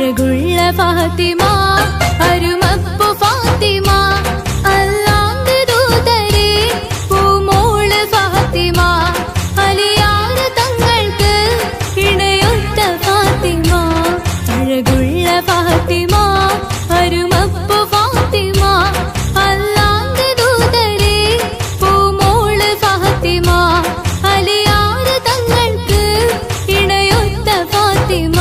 അഴകുള്ള ഫാത്തിമ അരുമപ്പു ഫാത്തിമ അല്ലാഹുവിന്റെ ദൂതരെ പൂമോള് ഫാത്തിമ അലിയാർ തങ്ങൾക്ക് ഇണയൊത്ത ഫാത്തിമ അഴകുള്ള ഫാത്തിമ അരുമപ്പു ഫാത്തിമ അല്ലാഹുവിന്റെ ദൂതരെ പൂമോള് ഫാത്തിമ അലിയാർ തങ്ങൾക്ക് ഇണയൊത്ത ഫാത്തിമ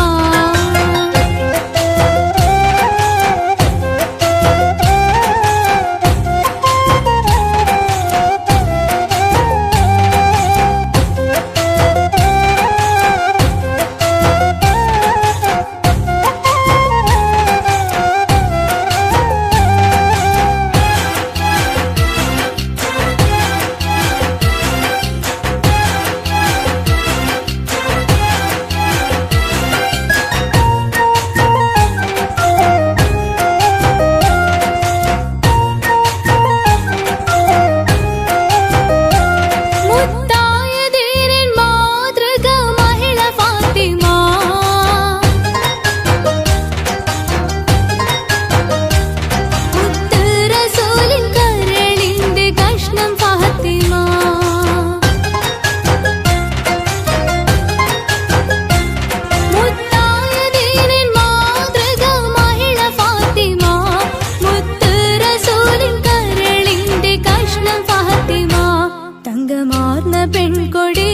പെൺകൊടി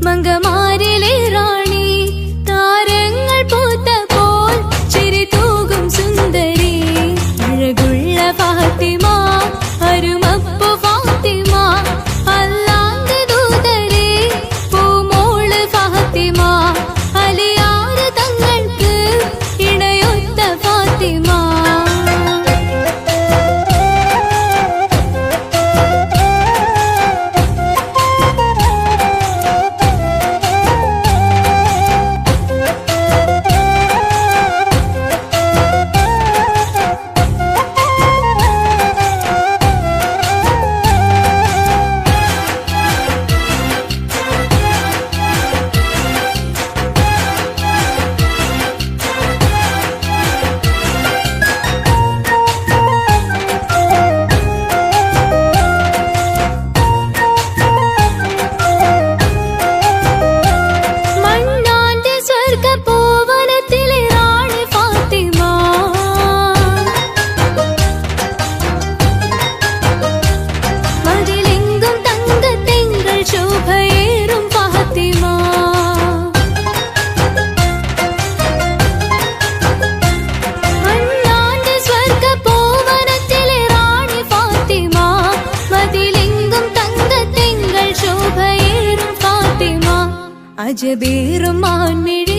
മംഗമാരിലെ റാണി താരങ്ങൾ പൂത്തപ്പോൾ ചിരി തൂകും സുന്ദരി അഴകുള്ള ഫാത്തിമ അരുമപ്പു ഫാത്തിമ അല്ലാഹുവിന്റെ ദൂതരെ പൂമോള് ഫാത്തിമ അലിയാർ തങ്ങൾക്ക് ഇണയൊത്ത ഫാത്തിമ അജബേറും മാൻമിഴി